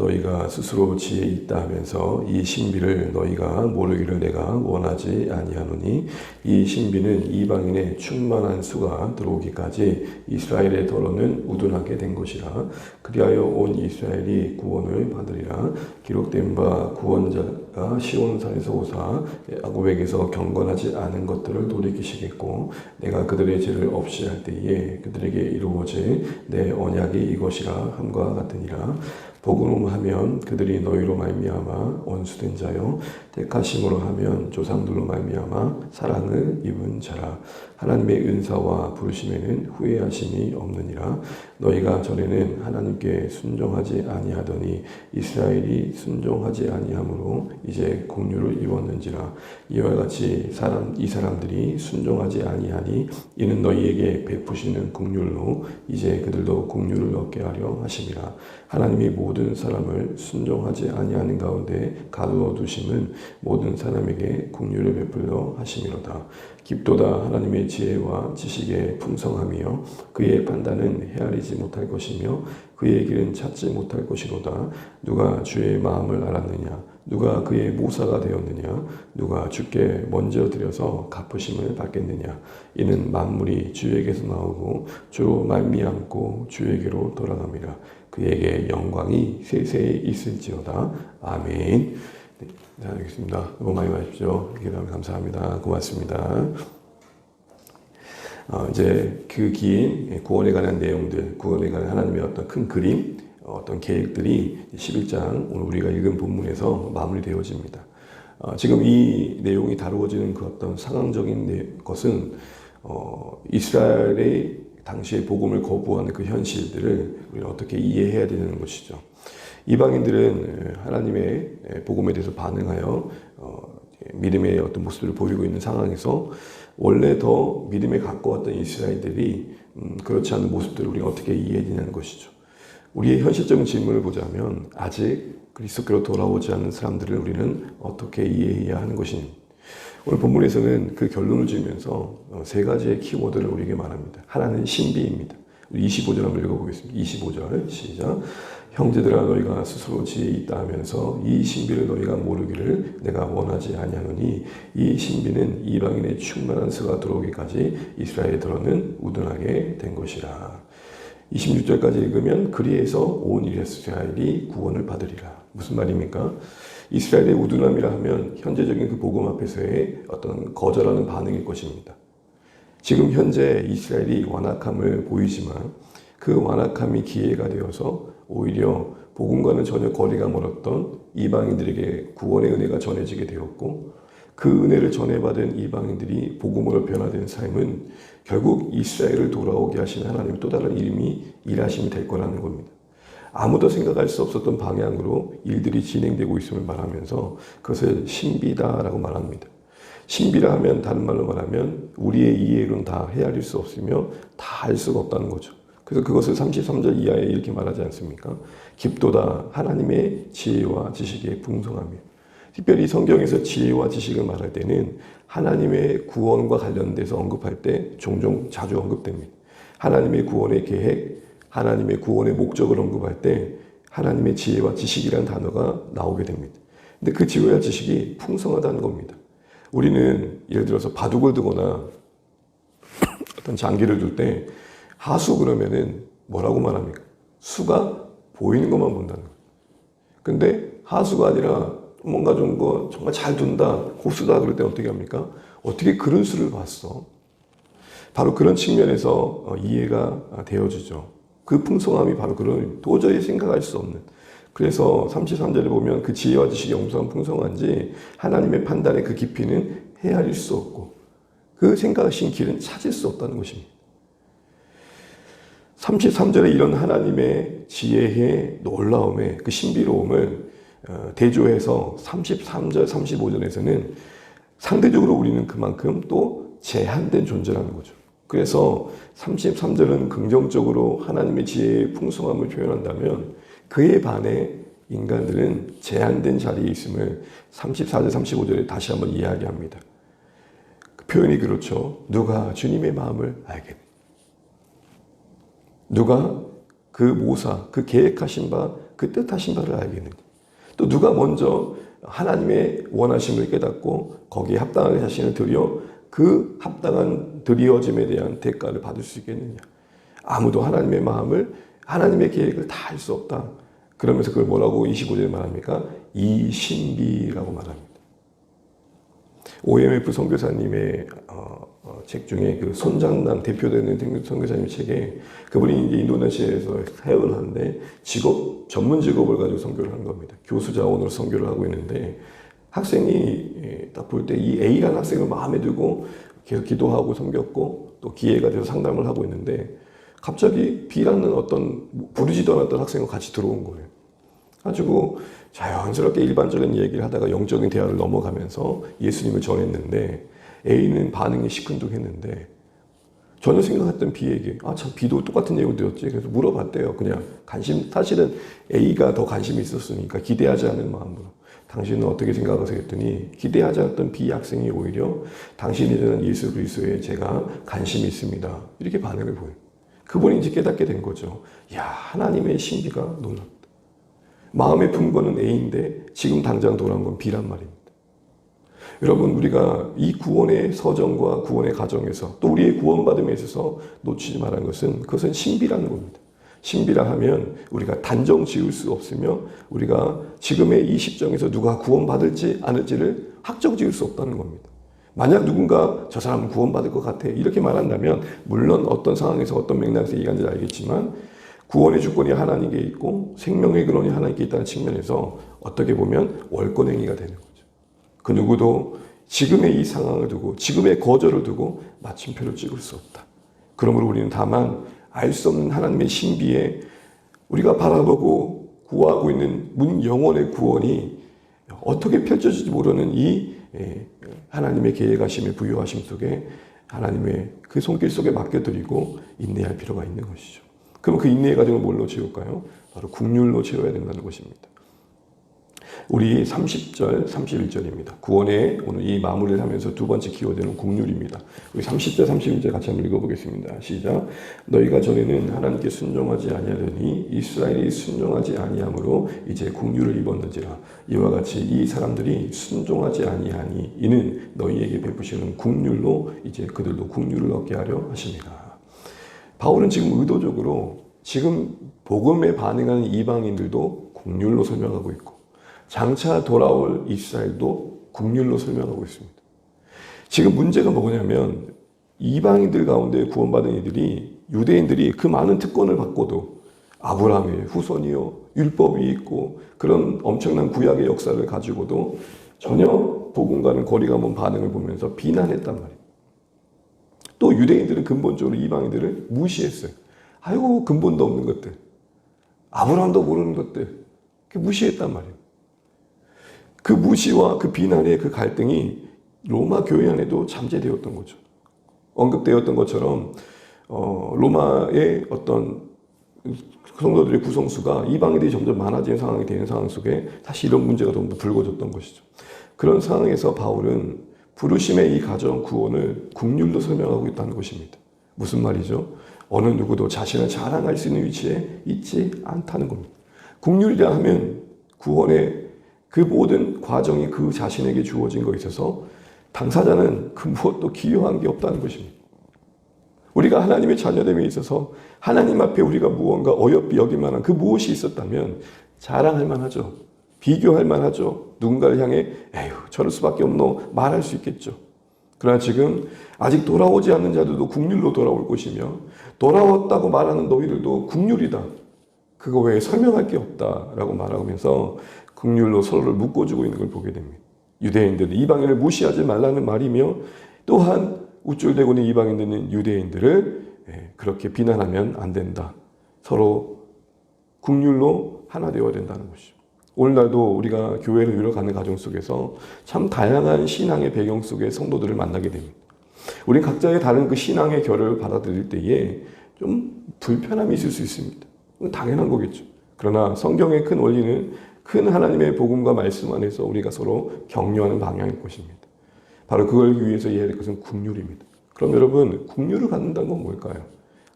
너희가 스스로 지혜 있다 하면서 이 신비를 너희가 모르기를 내가 원하지 아니하노니 이 신비는 이방인의 충만한 수가 들어오기까지 이스라엘의 더러는 우둔하게 된 것이라. 그리하여 온 이스라엘이 구원을 받으리라. 기록된 바 구원자가 시온산에서 오사 야곱에게서 경건하지 않은 것들을 돌이키시겠고 내가 그들의 죄를 없이 할 때에 그들에게 이루어질 내 언약이 이것이라 함과 같으니라. 복음하면 그들이 너희로 말미암아 원수된 자요 택하심으로 하면 조상들로 말미암아 사랑을 입은 자라. 하나님의 은사와 부르심에는 후회하심이 없느니라. 너희가 전에는 하나님께 순종하지 아니하더니 이스라엘이 순종하지 아니하므로 이제 공유를 입었는지라. 이와 같이 이 사람들이 순종하지 아니하니 이는 너희에게 베푸시는 공률로 이제 그들도 공유를 얻게 하려 하심이라. 하나님이 모든 사람을 순종하지 아니하는 가운데 가두어 두심은 모든 사람에게 공유를 베풀려 하심이로다. 깊도다 하나님의 지혜와 지식의 풍성함이요 그의 판단은 헤아리지 못할 것이며 그의 길은 찾지 못할 것이로다. 누가 주의 마음을 알았느냐? 누가 그의 모사가 되었느냐? 누가 주께 먼저 드려서 갚으심을 받겠느냐? 이는 만물이 주에게서 나오고 주로 말미암고 주에게로 돌아갑니다. 그에게 영광이 세세히 있을지어다. 아멘. 네, 알겠습니다. 너무 많이 마십시오. 기도하면 감사합니다. 고맙습니다. 이제 그 긴 구원에 관한 내용들, 구원에 관한 하나님의 어떤 큰 그림, 어떤 계획들이 11장 오늘 우리가 읽은 본문에서 마무리되어집니다. 지금 이 내용이 다루어지는 그 어떤 상황적인 것은 이스라엘의 당시의 복음을 거부하는 그 현실들을 우리가 어떻게 이해해야 되는 것이죠. 이방인들은 하나님의 복음에 대해서 반응하여 믿음의 어떤 모습을 보이고 있는 상황에서 원래 더 믿음에 가까웠던 이스라엘들이 그렇지 않은 모습들을 우리가 어떻게 이해해야 되는 것이죠. 우리의 현실적인 질문을 보자면 아직 그리스도께로 돌아오지 않는 사람들을 우리는 어떻게 이해해야 하는 것인지 오늘 본문에서는 그 결론을 지으면서 세 가지의 키워드를 우리에게 말합니다. 하나는 신비입니다. 25절 한번 읽어보겠습니다. 25절 시작. 형제들아 너희가 스스로 지혜 있다 하면서 이 신비를 너희가 모르기를 내가 원하지 아니하노니 이 신비는 이방인의 충만한 수가 들어오기까지 이스라엘의 더러는 우둔하게 된 것이라. 26절까지 읽으면 그리에서 온 이스라엘이 구원을 받으리라. 무슨 말입니까? 이스라엘의 우둔함이라 하면 현재적인 그 복음 앞에서의 어떤 거절하는 반응일 것입니다. 지금 현재 이스라엘이 완악함을 보이지만 그 완악함이 기회가 되어서 오히려 복음과는 전혀 거리가 멀었던 이방인들에게 구원의 은혜가 전해지게 되었고 그 은혜를 전해받은 이방인들이 복음으로 변화된 삶은 결국 이스라엘을 돌아오게 하신 하나님의 또 다른 이름이 일하심이 될 거라는 겁니다. 아무도 생각할 수 없었던 방향으로 일들이 진행되고 있음을 말하면서 그것을 신비다라고 말합니다. 신비라 하면 다른 말로 말하면 우리의 이해로는 다 헤아릴 수 없으며 다 알 수가 없다는 거죠. 그래서 그것을 33절 이하에 이렇게 말하지 않습니까? 깊도다 하나님의 지혜와 지식의 풍성함이에요. 특별히 성경에서 지혜와 지식을 말할 때는 하나님의 구원과 관련돼서 언급할 때 종종 자주 언급됩니다. 하나님의 구원의 계획, 하나님의 구원의 목적을 언급할 때 하나님의 지혜와 지식이라는 단어가 나오게 됩니다. 근데 그 지혜와 지식이 풍성하다는 겁니다. 우리는 예를 들어서 바둑을 두거나 어떤 장기를 둘 때 하수 그러면은 뭐라고 말합니까? 수가 보이는 것만 본다는 거예요. 근데 하수가 아니라 뭔가 좀 정말 잘 둔다, 고수다 그럴 때 어떻게 합니까? 어떻게 그런 수를 봤어? 바로 그런 측면에서 이해가 되어지죠. 그 풍성함이 바로 그런 도저히 생각할 수 없는. 그래서 33절에 보면 그 지혜와 지식이 엄청 풍성한지 하나님의 판단의 그 깊이는 헤아릴 수 없고 그 생각하신 길은 찾을 수 없다는 것입니다. 33절에 이런 하나님의 지혜의 놀라움의 그 신비로움을 대조해서 33절, 35절에서는 상대적으로 우리는 그만큼 또 제한된 존재라는 거죠. 그래서 33절은 긍정적으로 하나님의 지혜의 풍성함을 표현한다면 그에 반해 인간들은 제한된 자리에 있음을 34절, 35절에 다시 한번 이야기합니다. 그 표현이 그렇죠. 누가 주님의 마음을 알겠느냐. 누가 그 모사, 그 계획하신 바 그 뜻하신 바를 알겠느냐. 또 누가 먼저 하나님의 원하심을 깨닫고 거기에 합당하게 자신을 드려 그 합당한 드리어짐에 대한 대가를 받을 수 있겠느냐. 아무도 하나님의 마음을, 하나님의 계획을 다 알 수 없다. 그러면서 그걸 뭐라고 25절에 말합니까? 이 신비라고 말합니다. OMF 선교사님의 책 중에 그 손장남 대표되는 선교사님 책에 그분이 이제 인도네시아에서 사역을 하는데 전문 직업을 가지고 선교를 하는 겁니다. 교수 자원으로 선교를 하고 있는데 학생이 딱 볼 때 이 A라는 학생을 마음에 두고 계속 기도하고 섬겼고 또 기회가 돼서 상담을 하고 있는데 갑자기 B라는 어떤 부르지도 않았던 학생과 같이 들어온 거예요. 가지고 자연스럽게 일반적인 얘기를 하다가 영적인 대화를 넘어가면서 예수님을 전했는데 A는 반응이 시큰둥했는데 전혀 생각했던 B에게 참 B도 똑같은 내용을 들었지. 그래서 물어봤대요. 그냥 사실은 A가 더 관심이 있었으니까 기대하지 않은 마음으로 당신은 어떻게 생각하세요? 했더니 기대하지 않았던 B 학생이 오히려 당신이 되는 예수 그리스도에 제가 관심이 있습니다. 이렇게 반응을 보여요. 그분이 이제 깨닫게 된 거죠. 야, 하나님의 신비가 놀랍다. 마음에 품 거는 A인데 지금 당장 돌아온 건 B란 말입니다. 여러분, 우리가 이 구원의 서정과 구원의 과정에서 또 우리의 구원받음에 있어서 놓치지 말라는 것은 그것은 신비라는 겁니다. 신비라 하면 우리가 단정 지을 수 없으며 우리가 지금의 이 시점에서 누가 구원받을지 않을지를 확정 지을 수 없다는 겁니다. 만약 누군가 저 사람은 구원받을 것 같아 이렇게 말한다면 물론 어떤 상황에서 어떤 맥락에서 얘기하는지 알겠지만 구원의 주권이 하나님께 있고 생명의 근원이 하나님께 있다는 측면에서 어떻게 보면 월권행위가 되는 거죠. 그 누구도 지금의 이 상황을 두고 지금의 거절을 두고 마침표를 찍을 수 없다. 그러므로 우리는 다만 알 수 없는 하나님의 신비에 우리가 바라보고 구하고 있는 영원의 구원이 어떻게 펼쳐질지 모르는 이 하나님의 계획하심의 부유하심 속에 하나님의 그 손길 속에 맡겨드리고 인내할 필요가 있는 것이죠. 그럼 그 인내의 과정을 뭘로 채울까요? 바로 국률로 채워야 된다는 것입니다. 우리 30절, 31절입니다. 구원의 오늘 이 마무리를 하면서 두 번째 키워드는 국률입니다. 우리 30절, 31절 같이 한번 읽어보겠습니다. 시작. 너희가 전에는 하나님께 순종하지 아니하더니 이스라엘이 순종하지 아니함으로 이제 국률을 입었는지라. 이와 같이 이 사람들이 순종하지 아니하니 이는 너희에게 베푸시는 국률로 이제 그들도 국률을 얻게 하려 하십니다. 바울은 지금 의도적으로 지금 복음에 반응하는 이방인들도 국률로 설명하고 있고 장차 돌아올 이스라엘도 국률로 설명하고 있습니다. 지금 문제가 뭐냐면 이방인들 가운데 구원받은 이들이 유대인들이 그 많은 특권을 받고도 아브라함의 후손이요 율법이 있고 그런 엄청난 구약의 역사를 가지고도 전혀 복음과는 거리가 먼 반응을 보면서 비난했단 말이에요. 또 유대인들은 근본적으로 이방인들을 무시했어요. 아이고 근본도 없는 것들, 아브라함도 모르는 것들 무시했단 말이에요. 그 무시와 그 비난의 그 갈등이 로마 교회 안에도 잠재되었던 거죠. 언급되었던 것처럼 로마의 어떤 성도들의 구성수가 이방인들이 점점 많아지는 상황이 되는 상황 속에 다시 이런 문제가 좀 더 불거졌던 것이죠. 그런 상황에서 바울은 부르심의 이 가정 구원을 국률로 설명하고 있다는 것입니다. 무슨 말이죠? 어느 누구도 자신을 자랑할 수 있는 위치에 있지 않다는 겁니다. 국률이라 하면 구원의 그 모든 과정이 그 자신에게 주어진 것에 있어서 당사자는 그 무엇도 기여한 게 없다는 것입니다. 우리가 하나님의 자녀됨에 있어서 하나님 앞에 우리가 무언가 어여삐 여길 만한 그 무엇이 있었다면 자랑할 만하죠. 비교할 만하죠. 누군가를 향해 에휴 저럴 수밖에 없노 말할 수 있겠죠. 그러나 지금 아직 돌아오지 않는 자들도 국률로 돌아올 것이며 돌아왔다고 말하는 너희들도 국률이다. 그거 외에 설명할 게 없다라고 말하면서 국률로 서로를 묶어주고 있는 걸 보게 됩니다. 유대인들은 이방인을 무시하지 말라는 말이며 또한 우쭐대고 있는 이방인들은 유대인들을 그렇게 비난하면 안 된다. 서로 국률로 하나 되어야 된다는 것이죠. 오늘날도 우리가 교회를 이뤄가는 과정 속에서 참 다양한 신앙의 배경 속의 성도들을 만나게 됩니다. 우리 각자의 다른 그 신앙의 결을 받아들일 때에 좀 불편함이 있을 수 있습니다. 당연한 거겠죠. 그러나 성경의 큰 원리는 큰 하나님의 복음과 말씀 안에서 우리가 서로 격려하는 방향일 것입니다. 바로 그걸 위해서 이해해야 될 것은 국률입니다. 그럼 여러분, 국률을 갖는다는 건 뭘까요?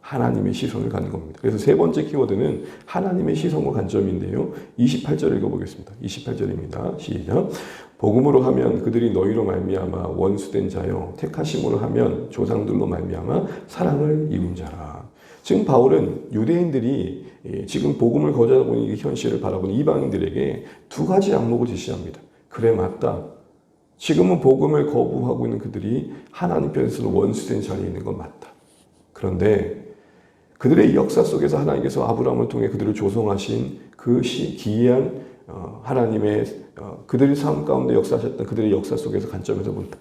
하나님의 시선을 갖는 겁니다. 그래서 세 번째 키워드는 하나님의 시선과 관점인데요. 28절 읽어보겠습니다. 28절입니다. 시작. 복음으로 하면 그들이 너희로 말미암아 원수된 자요, 택하심으로 하면 조상들로 말미암아 사랑을 이룬 자라. 지금 바울은 유대인들이 지금 복음을 거절하고 있는 이 현실을 바라보는 이방인들에게 두 가지 안목을 제시합니다. 그래, 맞다. 지금은 복음을 거부하고 있는 그들이 하나님 편에서 원수된 자리에 있는 건 맞다. 그런데 그들의 역사 속에서 하나님께서 아브라함을 통해 그들을 조성하신 그 기이한 하나님의 그들의 삶 가운데 역사하셨던 그들의 역사 속에서 관점에서 본다.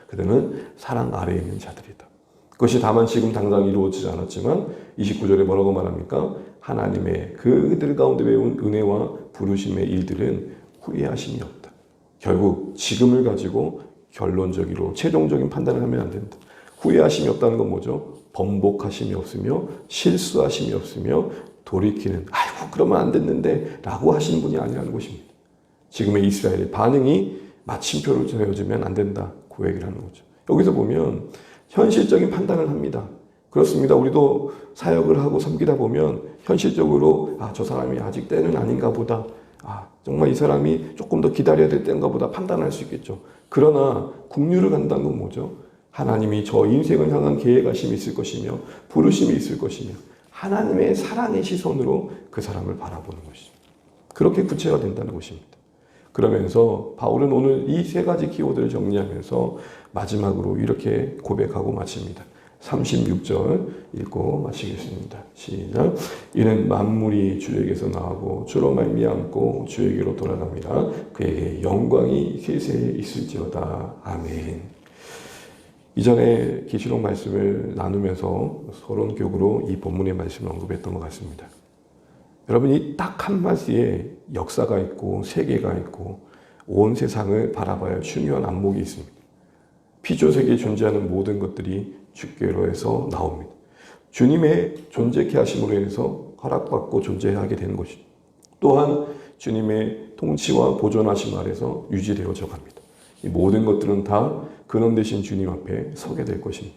그들은 사랑 아래에 있는 자들이다. 그것이 다만 지금 당장 이루어지지 않았지만 29절에 뭐라고 말합니까? 하나님의 그들 가운데 배운 은혜와 부르심의 일들은 후회하심이 없다. 결국 지금을 가지고 결론적으로 최종적인 판단을 하면 안 된다. 후회하심이 없다는 건 뭐죠? 번복하심이 없으며 실수하심이 없으며 돌이키는 아이고 그러면 안 됐는데 라고 하시는 분이 아니라는 것입니다. 지금의 이스라엘의 반응이 마침표를 세워주면 안 된다. 그 얘기를 하는 거죠. 여기서 보면 현실적인 판단을 합니다. 그렇습니다. 우리도 사역을 하고 섬기다 보면 현실적으로 저 사람이 아직 때는 아닌가 보다. 정말 이 사람이 조금 더 기다려야 될 때인가 보다 판단할 수 있겠죠. 그러나 국류를 간다는 건 뭐죠? 하나님이 저 인생을 향한 계획하심이 있을 것이며 부르심이 있을 것이며 하나님의 사랑의 시선으로 그 사람을 바라보는 것이죠. 그렇게 구체화된다는 것입니다. 그러면서 바울은 오늘 이 세 가지 키워드를 정리하면서 마지막으로 이렇게 고백하고 마칩니다. 36절 읽고 마치겠습니다. 시작. 이는 만물이 주에게서 나오고 주로 말미암고 주에게로 돌아갑니다. 그에게 영광이 세세에 있을지어다. 아멘. 이전에 계시록 말씀을 나누면서 서론격으로 이 본문의 말씀을 언급했던 것 같습니다. 여러분, 이 딱 한마디에 역사가 있고 세계가 있고 온 세상을 바라봐야 할 중요한 안목이 있습니다. 피조세계에 존재하는 모든 것들이 주께로에서 나옵니다. 주님의 존재케 하심으로 인해서 허락받고 존재하게 되는 것이죠. 또한 주님의 통치와 보존하심 아래서 유지되어져 갑니다. 이 모든 것들은 다 근원 되신 주님 앞에 서게 될 것입니다.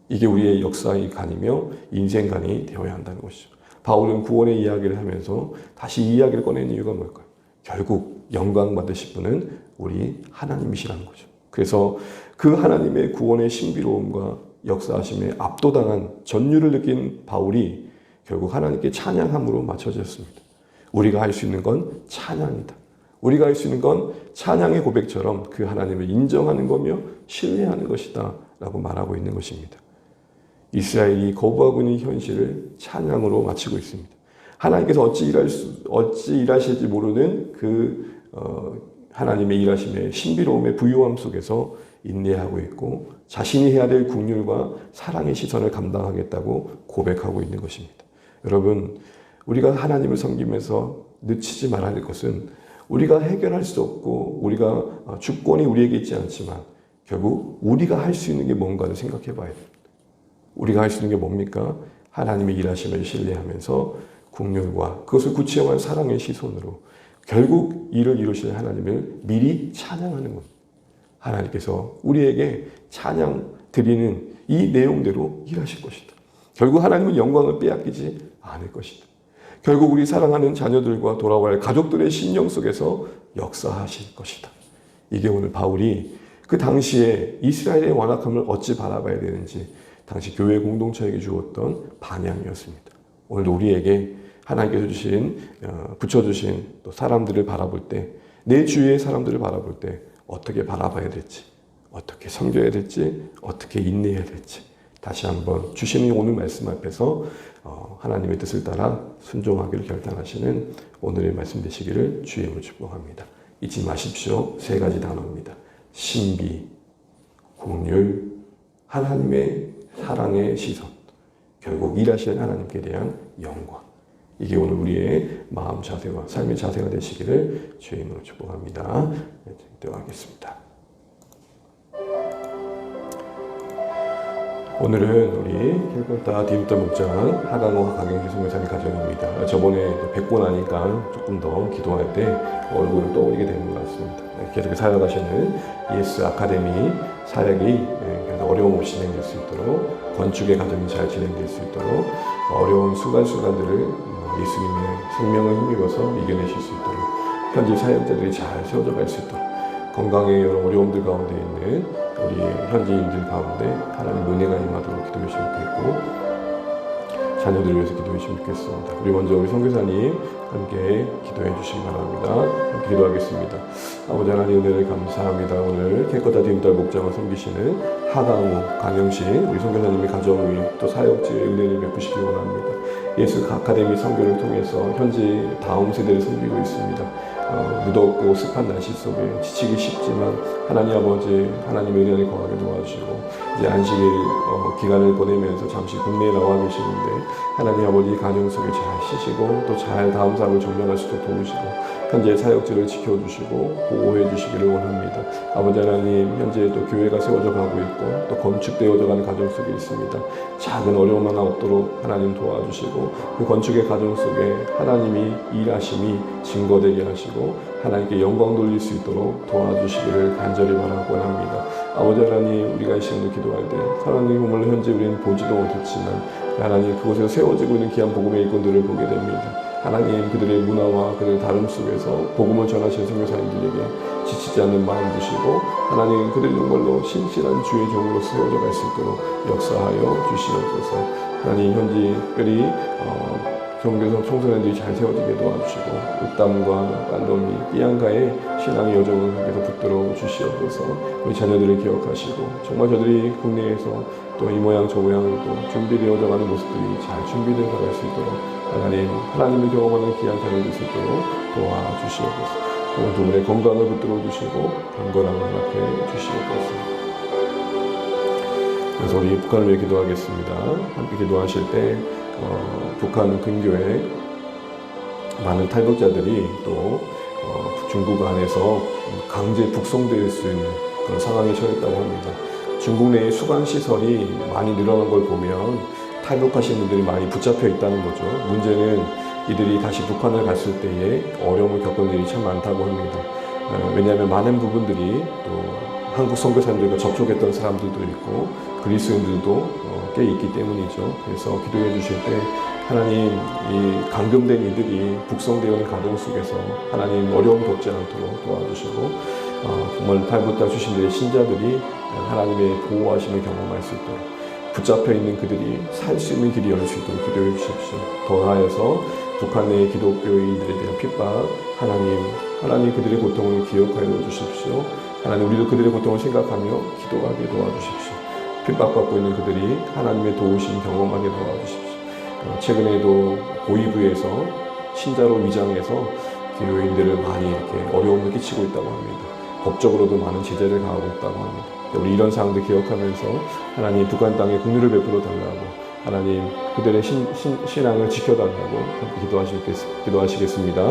이게 우리의 역사의 간이며 인생간이 되어야 한다는 것이죠. 바울은 구원의 이야기를 하면서 다시 이 이야기를 꺼낸 이유가 뭘까요? 결국 영광 받으실 분은 우리 하나님이시라는 거죠. 그래서 그 하나님의 구원의 신비로움과 역사하심에 압도당한 전율을 느낀 바울이 결국 하나님께 찬양함으로 맞춰졌습니다. 우리가 할 수 있는 건 찬양이다. 우리가 할 수 있는 건 찬양의 고백처럼 그 하나님을 인정하는 거며 신뢰하는 것이다 라고 말하고 있는 것입니다. 이스라엘이 거부하고 있는 현실을 찬양으로 마치고 있습니다. 하나님께서 어찌 일하실지 모르는 그 하나님의 일하심의 신비로움의 부유함 속에서 인내하고 있고 자신이 해야 될 긍휼과 사랑의 시선을 감당하겠다고 고백하고 있는 것입니다. 여러분, 우리가 하나님을 섬기면서 늦추지 말아야 할 것은 우리가 해결할 수 없고 우리가 주권이 우리에게 있지 않지만 결국 우리가 할 수 있는 게 뭔가를 생각해 봐야 됩니다. 우리가 할 수 있는 게 뭡니까? 하나님의 일하심을 신뢰하면서 긍휼과 그것을 구체화한 사랑의 시선으로 결국 일을 이루실 하나님을 미리 찬양하는 겁니다. 하나님께서 우리에게 찬양 드리는 이 내용대로 일하실 것이다. 결국 하나님은 영광을 빼앗기지 않을 것이다. 결국 우리 사랑하는 자녀들과 돌아와야 할 가족들의 심령 속에서 역사하실 것이다. 이게 오늘 바울이 그 당시에 이스라엘의 완악함을 어찌 바라봐야 되는지 당시 교회 공동체에게 주었던 방향이었습니다. 오늘도 우리에게 하나님께서 붙여주신 또 사람들을 바라볼 때, 내 주위의 사람들을 바라볼 때 어떻게 바라봐야 될지, 어떻게 섬겨야 될지, 어떻게 인내해야 될지 다시 한번 주시는 오늘 말씀 앞에서 하나님의 뜻을 따라 순종하기를 결단하시는 오늘의 말씀 되시기를 주의 이름으로 축복합니다. 잊지 마십시오. 세 가지 단어입니다. 신비, 긍휼, 하나님의 사랑의 시선, 결국 일하시는 하나님께 대한 영광. 이게 오늘 우리의 마음 자세와 삶의 자세가 되시기를 주의 이름으로 축복합니다. 기도하겠습니다. 오늘은 우리 캘콜타 디루터 목장 하강호 강영희 소매사님 가정입니다. 저번에 뵙고 나니까 조금 더 기도할 때 얼굴을 떠올리게 되는 것 같습니다. 계속 사역하시는 예스 아카데미 사역이 어려움 없이 진행될 수 있도록, 건축의 과정이 잘 진행될 수 있도록, 어려운 순간순간들을 예수님의 생명을 힘입어서 이겨내실 수 있도록, 현지 사역자들이 잘 세워져 갈 수 있도록, 건강의 여러 어려움들 가운데 있는 우리 현지인들 가운데 하나님 은혜가 임하도록 기도했으면 좋겠고, 자녀들을 위해서 기도했으면 좋겠습니다. 우리 먼저 우리 선교사님 함께 기도해 주시기 바랍니다. 함께 기도하겠습니다. 아버지 하나님 은혜를 감사합니다. 오늘 캐커다 디딤달 목장을 섬기시는 하강우, 강영신 우리 선교사님의 가정 위에 또 사역지에 은혜를 베푸시기 원합니다. 예수 아카데미 선교를 통해서 현지 다음 세대를 섬기고 있습니다. 무덥고 습한 날씨 속에 지치기 쉽지만 하나님 아버지 하나님의 은혜를 거하게 도와주시고, 이제 안식일 기간을 보내면서 잠시 국내에 나와 계시는데 하나님 아버지 가정 속에 잘 쉬시고 또 잘 다음 사업을 정리할 수 있도록 도우시고, 현재 사역지를 지켜주시고 보호해 주시기를 원합니다. 아버지 하나님, 현재 또 교회가 세워져 가고 있고 또 건축되어져 가는 가정 속에 있습니다. 작은 어려움 하나 없도록 하나님 도와주시고, 그 건축의 가정 속에 하나님이 일하심이 증거되게 하시고 하나님께 영광 돌릴 수 있도록 도와주시기를 간절히 바라고 원합니다. 아버지 하나님, 우리가 이 시간에 기도할 때 하나님 물론 현재 우리는 보지도 못했지만 하나님 그곳에서 세워지고 있는 귀한 복음의 일꾼들을 보게 됩니다. 하나님, 그들의 문화와 그들의 다름 속에서 복음을 전하시는 선교사님들에게 지치지 않는 마음 주시고, 하나님 그들이 정말로 신실한 주의 종으로 세워져 갈 수 있도록 역사하여 주시옵소서. 하나님, 현지 특별히 선교사 청소년들이 잘 세워지게 도와주시고, 으땀과 깐도미, 삐안가의 신앙의 여정을 계속 붙들어 주시옵소서. 우리 자녀들을 기억하시고, 정말 저들이 국내에서 또 이 모양 저 모양 또 준비되어져 가는 모습들이 잘 준비되어 갈 수 있도록 하나님을 경험하는 귀한 자녀를 될 수 있도록 도와주시옵소서. 오늘 두 분의 건강을 붙들어 주시고 강건함을 허락해 주시옵소서. 그래서 우리 북한을 위해 기도하겠습니다. 함께 기도하실 때 북한 근교에 많은 탈북자들이 또 중국 안에서 강제 북송될 수 있는 그런 상황에 처했다고 합니다. 중국 내에 수강시설이 많이 늘어난 걸 보면 탈북하신 분들이 많이 붙잡혀 있다는 거죠. 문제는 이들이 다시 북한을 갔을 때에 어려움을 겪은 일이 참 많다고 합니다. 왜냐하면 많은 부분들이 또 한국 선교사님들과 접촉했던 사람들도 있고 그리스도인들도 꽤 있기 때문이죠. 그래서 기도해 주실 때 하나님, 이 감금된 이들이 북송되어 있는 가정 속에서 하나님 어려움 겪지 않도록 도와주시고, 정말 탈북자 출신들의 신자들이 하나님의 보호하심을 경험할 수 있도록, 붙잡혀 있는 그들이 살 수 있는 길이 열릴 수 있도록 기도해 주십시오. 더 나아가서 북한 내 기독교인들에 대한 핍박, 하나님 그들의 고통을 기억하여 주십시오. 하나님, 우리도 그들의 고통을 생각하며 기도하게 도와주십시오. 핍박받고 있는 그들이 하나님의 도우심 경험하게 도와주십시오. 최근에도 고위부에서 신자로 위장해서 교인들을 많이 이렇게 어려움을 끼치고 있다고 합니다. 법적으로도 많은 제재를 가하고 있다고 합니다. 우리 이런 사항들 기억하면서 하나님 북한 땅에 긍휼을 베풀어 달라고, 하나님 그들의 신앙을 지켜달라고 기도하시겠습니다.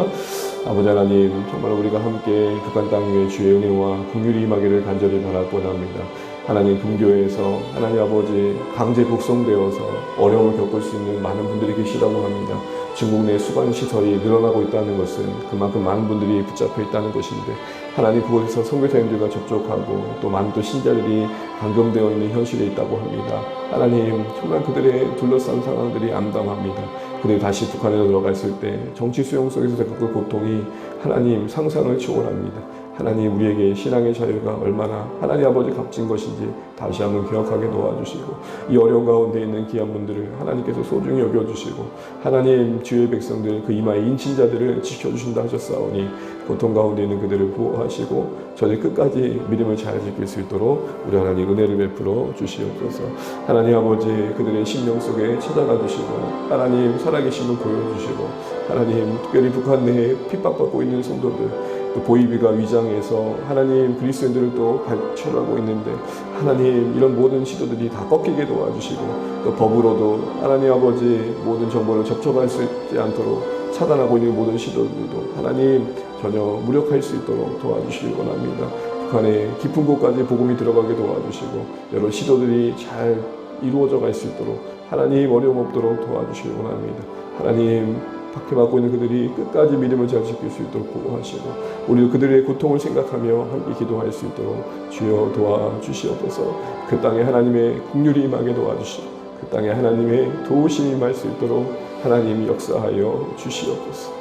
아버지 하나님, 정말 우리가 함께 북한 땅 위에 주의 은혜와 긍휼이 임하기를 간절히 바라고 합니다. 하나님, 금교회에서 하나님 아버지 강제 북송되어서 어려움을 겪을 수 있는 많은 분들이 계시다고 합니다. 중국 내 수강시설이 늘어나고 있다는 것은 그만큼 많은 분들이 붙잡혀 있다는 것인데, 하나님 그곳에서 선교사님들과 접촉하고 또 많은 또 신자들이 감금되어 있는 현실에 있다고 합니다. 하나님, 정말 그들의 둘러싼 상황들이 암담합니다. 그들이 다시 북한에 들어갔을 때 정치 수용 속에서 겪을 고통이 하나님 상상을 초월합니다. 하나님, 우리에게 신앙의 자유가 얼마나 하나님 아버지 값진 것인지 다시 한번 기억하게 도와주시고, 이 어려운 가운데 있는 귀한 분들을 하나님께서 소중히 여겨주시고, 하나님 주의 백성들 그 이마의 인친자들을 지켜주신다 하셨사오니 고통 가운데 있는 그들을 보호하시고 저들 끝까지 믿음을 잘 지킬 수 있도록 우리 하나님 은혜를 베풀어 주시옵소서. 하나님 아버지, 그들의 심령 속에 찾아가 주시고 하나님 살아계심을 보여주시고, 하나님 특별히 북한 내에 핍박받고 있는 성도들, 또 보이비가 위장해서 하나님 그리스도인들을 또 발출하고 있는데, 하나님 이런 모든 시도들이 다 꺾이게 도와주시고, 또 법으로도 하나님 아버지 모든 정보를 접촉할 수 있지 않도록 차단하고 있는 모든 시도들도 하나님 전혀 무력할 수 있도록 도와주시기 원합니다. 북한의 깊은 곳까지 복음이 들어가게 도와주시고 여러 시도들이 잘 이루어져 갈 수 있도록 하나님 어려움 없도록 도와주시기 원합니다. 하나님, 박해받고 있는 그들이 끝까지 믿음을 잘 지킬 수 있도록 보호하시고 우리도 그들의 고통을 생각하며 함께 기도할 수 있도록 주여 도와주시옵소서. 그 땅에 하나님의 긍휼이 임하게 도와주시고 그 땅에 하나님의 도우심이 임할 수 있도록 하나님 역사하여 주시옵소서.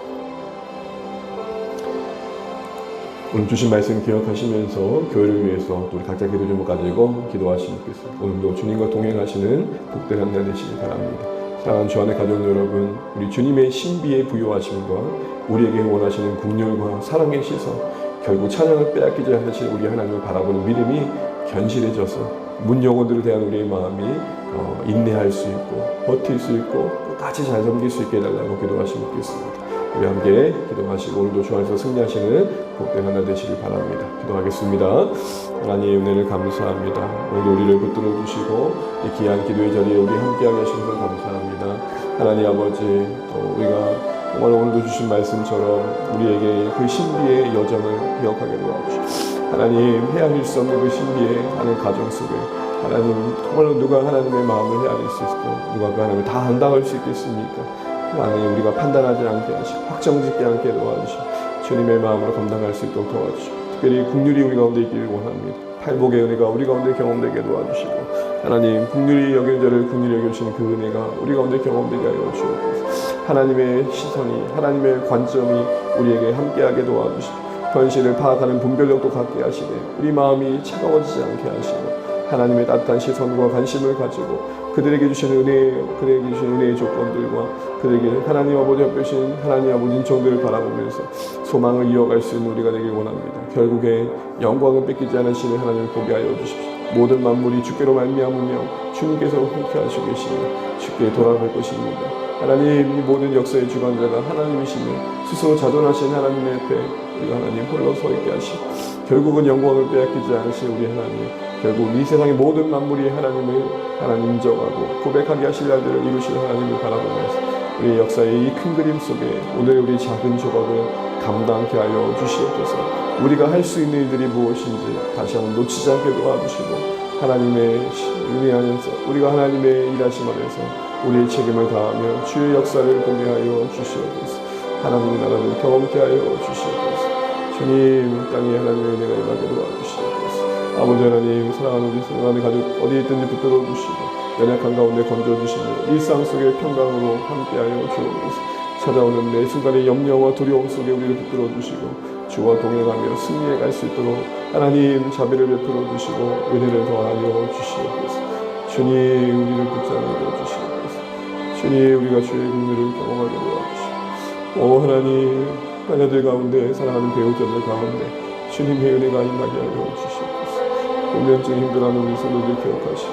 오늘 주신 말씀 기억하시면서 교회를 위해서 또 우리 각자 기도 제목 가지고 기도하시면 좋겠습니다. 오늘도 주님과 동행하시는 복된 한 날 되시기 바랍니다. 사랑하는 주 안의 가족 여러분, 우리 주님의 신비의 부요하심과 우리에게 원하시는 긍휼과 사랑의 시선, 결국 찬양을 빼앗기지 않으신 우리 하나님을 바라보는 믿음이 견실해져서 문 영혼들을 대한 우리의 마음이 인내할 수 있고 버틸 수 있고 끝까지 잘 섬길 수 있게 해달라고 기도하시면 좋겠습니다. 우리 함께 기도하시고 오늘도 주 안에서 승리하시는 복된 하나 되시길 바랍니다. 기도하겠습니다. 하나님의 은혜를 감사합니다. 오늘도 우리를 붙들어 주시고 이 귀한 기도의 자리에 우리 함께하게 하시는 걸 감사합니다. 하나님 아버지, 우리가 정말 오늘도 주신 말씀처럼 우리에게 그 신비의 여정을 기억하게 도와주시고 하나님 헤아릴 수 없는 그 신비의 하늘 가정 속에 하나님 정말로 누가 하나님의 마음을 헤아릴 수 있고 누가 그 하나님을 다 안당할 수 있겠습니까? 하나님 우리가 판단하지 않게 하시고 확정짓게 않게 도와주시고 주님의 마음으로 감당할 수 있도록 도와주시고 특별히 긍휼이 우리 가운데 있기를 원합니다. 팔복의 은혜가 우리 가운데 경험되게 도와주시고 하나님 긍휼히 여기는 자를 긍휼히 여겨주시는 그 은혜가 우리 가운데 경험되게 하여 주옵소서. 하나님의 시선이 하나님의 관점이 우리에게 함께하게 도와주시고 현실을 파악하는 분별력도 갖게 하시되 우리 마음이 차가워지지 않게 하시고 하나님의 따뜻한 시선과 관심을 가지고 그들에게 주시는 은혜의 조건들과 그들에게 하나님 아버지 옆에 신 하나님 아버지 인정들을 바라보면서 소망을 이어갈 수 있는 우리가 되길 원합니다. 결국에 영광을 뺏기지 않으시는 하나님을 보게 하여 주십시오. 모든 만물이 주께로 말미암으며 주님께서 함께 하시고 계시며 주께 돌아갈 것입니다. 하나님 이 모든 역사의 주관자가 하나님이시며 스스로 자존하신 하나님 앞에 우리가 하나님 홀로 서 있게 하시고 결국은 영광을 빼앗기지 않으신 우리 하나님, 결국 이 세상의 모든 만물이 하나님을 하나님 인정하고 고백하게 하실 날들을 이루실 하나님을 바라보면서 우리의 역사의 이 큰 그림 속에 오늘 우리 작은 조각을 감당케 하여 주시옵소서. 우리가 할 수 있는 일들이 무엇인지 다시 한번 놓치지 않게 도와주시고 하나님의 은혜 안에서 우리가 하나님의 일하심 안에서 우리의 책임을 다하며 주의 역사를 보게 하여 주시옵소서. 하나님의 나라를 경험케 하여 주시옵소서. 주님 땅에 하나님의 은혜가 임하게 도와주시옵소서. 아버지 하나님 사랑하는 우리 사랑하는 가족 어디에 있든지 붙들어 주시고 연약한 가운데 건져주시며 일상 속의 평강으로 함께하여 주옵소서. 찾아오는 매 순간의 염려와 두려움 속에 우리를 붙들어 주시고 주와 동행하며 승리해 갈 수 있도록 하나님 자비를 베풀어 주시고 은혜를 더하여 주시옵소서. 주님 우리를 붙잡아 주시옵소서. 주님 우리가 주의 긍휼을 경험하게 도와주시고 오 하나님 자녀들 가운데 사랑하는 배우자들 가운데 주님의 은혜가 임하게 하여 주시옵소서. 불면증 힘들어하는 우리 성도들 기억하시고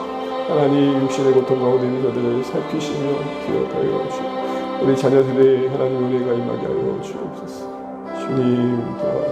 하나님 육신의 고통 가운데 있는 자들을 살피시며 기억하여 주시고 우리 자녀들의 하나님 은혜가 임하게 하여 주옵소서. 주님 도와주시옵소서.